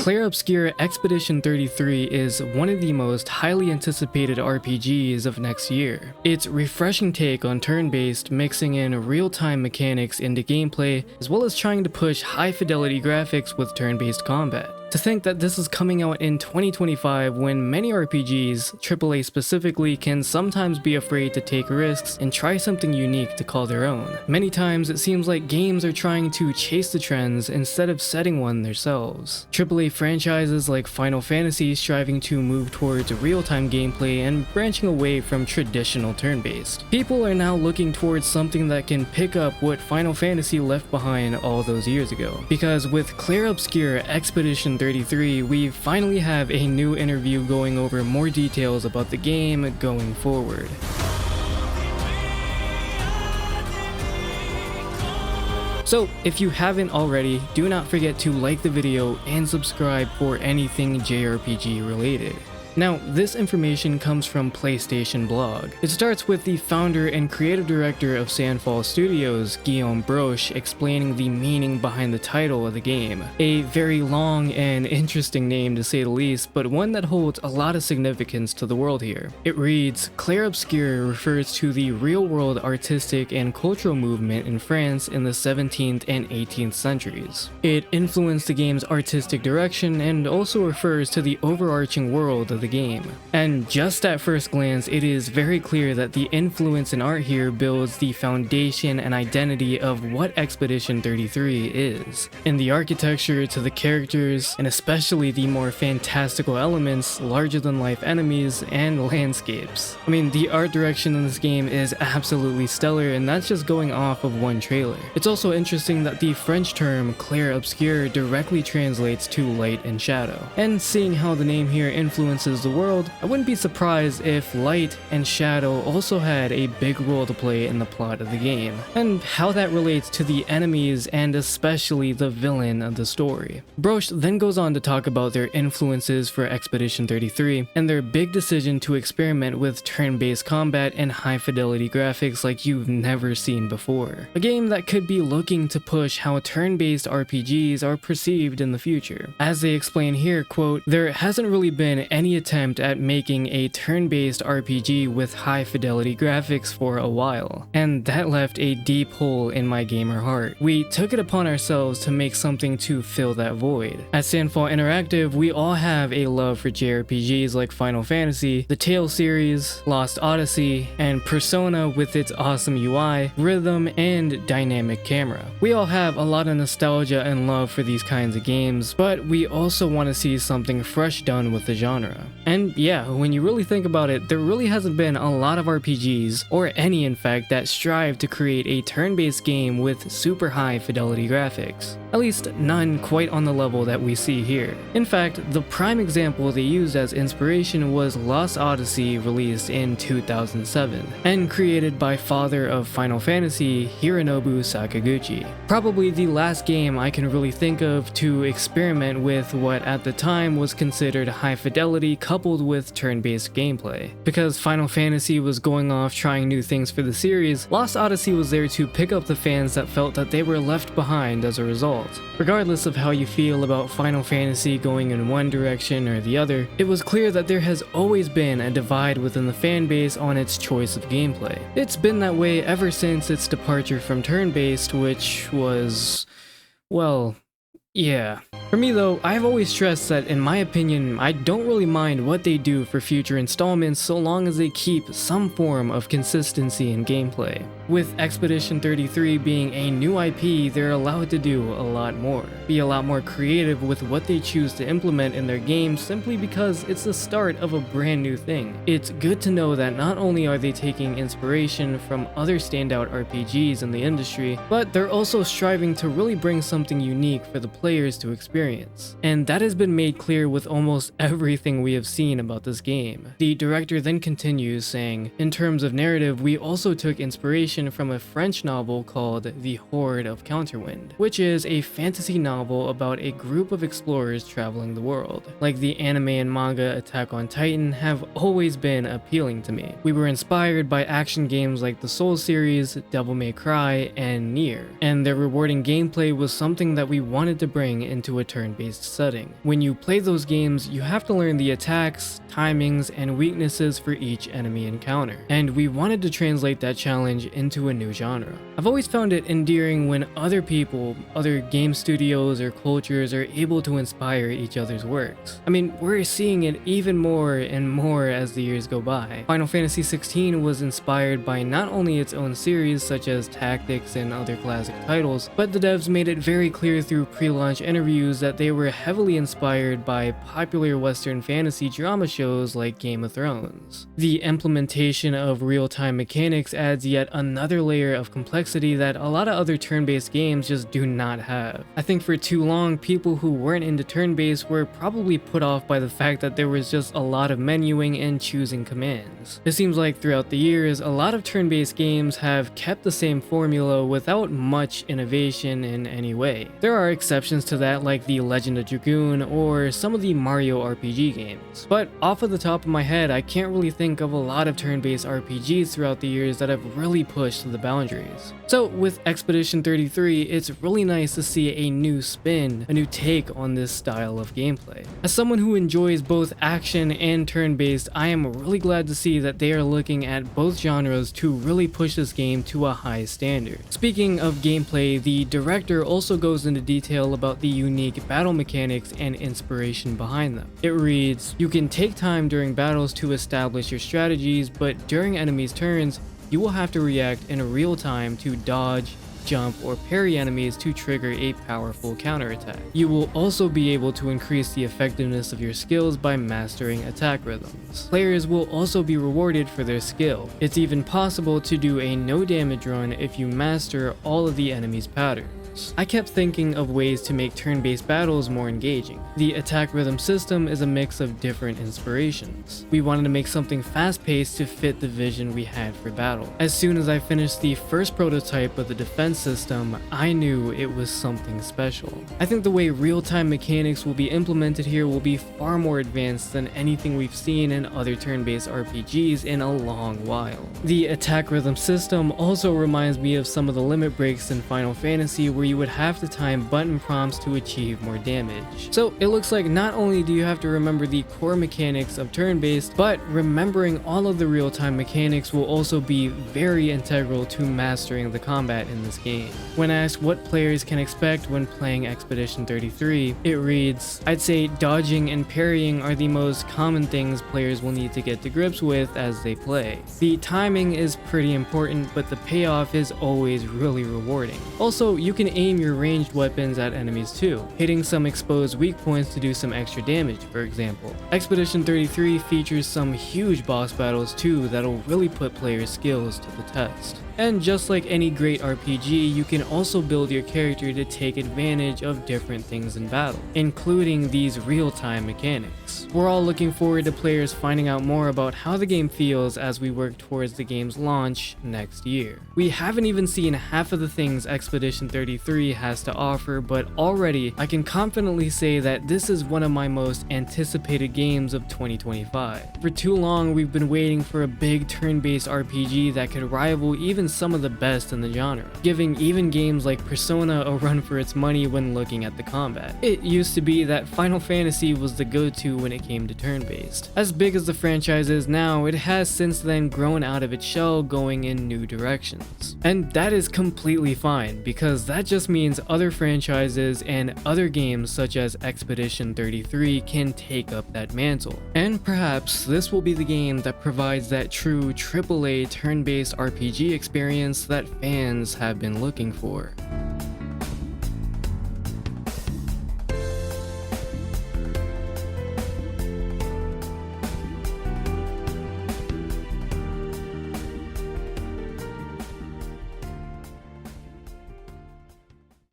Clair Obscur Expedition 33 is one of the most highly anticipated RPGs of next year. Its refreshing take on turn-based, mixing in real-time mechanics into gameplay, as well as trying to push high-fidelity graphics with turn-based combat. To think that this is coming out in 2025 when many RPGs, AAA specifically, can sometimes be afraid to take risks and try something unique to call their own. Many times it seems like games are trying to chase the trends instead of setting one themselves. AAA franchises like Final Fantasy striving to move towards real-time gameplay and branching away from traditional turn-based. People are now looking towards something that can pick up what Final Fantasy left behind all those years ago. Because with Clair Obscur Expedition 33, we finally have a new interview going over more details about the game going forward. So, if you haven't already, do not forget to like the video and subscribe for anything JRPG related. Now, this information comes from PlayStation Blog. It starts with the founder and creative director of Sandfall Studios, Guillaume Broche, explaining the meaning behind the title of the game. A very long and interesting name to say the least, but one that holds a lot of significance to the world here. It reads, Clair Obscur refers to the real-world artistic and cultural movement in France in the 17th and 18th centuries. It influenced the game's artistic direction and also refers to the overarching world of the game. And just at first glance, it is very clear that the influence in art here builds the foundation and identity of what Expedition 33 is. In the architecture to the characters, and especially the more fantastical elements, larger-than-life enemies, and landscapes. I mean, the art direction in this game is absolutely stellar, and that's just going off of one trailer. It's also interesting that the French term Clair Obscur directly translates to light and shadow. And seeing how the name here influences the world, I wouldn't be surprised if light and shadow also had a big role to play in the plot of the game, and how that relates to the enemies and especially the villain of the story. Broche then goes on to talk about their influences for Expedition 33 and their big decision to experiment with turn-based combat and high-fidelity graphics like you've never seen before. A game that could be looking to push how turn-based RPGs are perceived in the future. As they explain here, quote, there hasn't really been any attempt at making a turn-based RPG with high-fidelity graphics for a while, and that left a deep hole in my gamer heart. We took it upon ourselves to make something to fill that void. At Sandfall Interactive, we all have a love for JRPGs like Final Fantasy, the Tales series, Lost Odyssey, and Persona with its awesome UI, rhythm, and dynamic camera. We all have a lot of nostalgia and love for these kinds of games, but we also want to see something fresh done with the genre. And yeah, when you really think about it, there really hasn't been a lot of RPGs, or any in fact, that strive to create a turn-based game with super high fidelity graphics. At least none quite on the level that we see here. In fact, the prime example they used as inspiration was Lost Odyssey, released in 2007, and created by father of Final Fantasy, Hironobu Sakaguchi. Probably the last game I can really think of to experiment with what at the time was considered high fidelity coupled with turn-based gameplay. Because Final Fantasy was going off trying new things for the series, Lost Odyssey was there to pick up the fans that felt that they were left behind as a result. Regardless of how you feel about Final Fantasy going in one direction or the other, it was clear that there has always been a divide within the fan base on its choice of gameplay. It's been that way ever since its departure from turn-based, which was, well, yeah. For me though, I've always stressed that in my opinion, I don't really mind what they do for future installments so long as they keep some form of consistency in gameplay. With Expedition 33 being a new IP, they're allowed to do a lot more. Be a lot more creative with what they choose to implement in their games simply because it's the start of a brand new thing. It's good to know that not only are they taking inspiration from other standout RPGs in the industry, but they're also striving to really bring something unique for the players to experience. And that has been made clear with almost everything we have seen about this game. The director then continues saying, in terms of narrative, we also took inspiration inspiration from a French novel called The Horde of Counterwind, which is a fantasy novel about a group of explorers traveling the world. Like the anime and manga Attack on Titan have always been appealing to me. We were inspired by action games like the Soul series, Devil May Cry, and Nier, and their rewarding gameplay was something that we wanted to bring into a turn-based setting. When you play those games, you have to learn the attacks, timings, and weaknesses for each enemy encounter, and we wanted to translate that challenge into a new genre. I've always found it endearing when other people, other game studios or cultures are able to inspire each other's works. I mean, we're seeing it even more and more as the years go by. Final Fantasy XVI was inspired by not only its own series such as Tactics and other classic titles, but the devs made it very clear through pre-launch interviews that they were heavily inspired by popular Western fantasy drama shows like Game of Thrones. The implementation of real-time mechanics adds yet another layer of complexity that a lot of other turn-based games just do not have. I think for too long, people who weren't into turn-based were probably put off by the fact that there was just a lot of menuing and choosing commands. It seems like throughout the years, a lot of turn-based games have kept the same formula without much innovation in any way. There are exceptions to that like the Legend of Dragoon or some of the Mario RPG games. But off of the top of my head, I can't really think of a lot of turn-based RPGs throughout the years that have really pushed the boundaries. So with Expedition 33, it's really nice to see a new spin, a new take on this style of gameplay. As someone who enjoys both action and turn-based, I am really glad to see that they are looking at both genres to really push this game to a high standard. Speaking of gameplay, the director also goes into detail about the unique battle mechanics and inspiration behind them. It reads, "You can take time during battles to establish your strategies, but during enemies' turns, you will have to react in real time to dodge, jump, or parry enemies to trigger a powerful counterattack. You will also be able to increase the effectiveness of your skills by mastering attack rhythms. Players will also be rewarded for their skill. It's even possible to do a no damage run if you master all of the enemy's patterns." I kept thinking of ways to make turn-based battles more engaging. The attack rhythm system is a mix of different inspirations. We wanted to make something fast-paced to fit the vision we had for battle. As soon as I finished the first prototype of the defense system, I knew it was something special. I think the way real-time mechanics will be implemented here will be far more advanced than anything we've seen in other turn-based RPGs in a long while. The attack rhythm system also reminds me of some of the limit breaks in Final Fantasy where you would have to time button prompts to achieve more damage. So it looks like not only do you have to remember the core mechanics of turn-based, but remembering all of the real-time mechanics will also be very integral to mastering the combat in this game. When asked what players can expect when playing Expedition 33, it reads, "I'd say dodging and parrying are the most common things players will need to get to grips with as they play. The timing is pretty important, but the payoff is always really rewarding. Also, you can aim your ranged weapons at enemies too, hitting some exposed weak points to do some extra damage, for example. Expedition 33 features some huge boss battles too that'll really put players' skills to the test. And just like any great RPG, you can also build your character to take advantage of different things in battle, including these real-time mechanics. We're all looking forward to players finding out more about how the game feels as we work towards the game's launch next year. We haven't even seen half of the things Expedition 33 has to offer, but already I can confidently say that this is one of my most anticipated games of 2025. For too long, we've been waiting for a big turn-based RPG that could rival even some of the best in the genre, giving even games like Persona a run for its money when looking at the combat. It used to be that Final Fantasy was the go-to when it came to turn-based. As big as the franchise is now, it has since then grown out of its shell, going in new directions. And that is completely fine, because that just means other franchises and other games such as Expedition 33 can take up that mantle. And perhaps this will be the game that provides that true AAA turn-based RPG experience that fans have been looking for.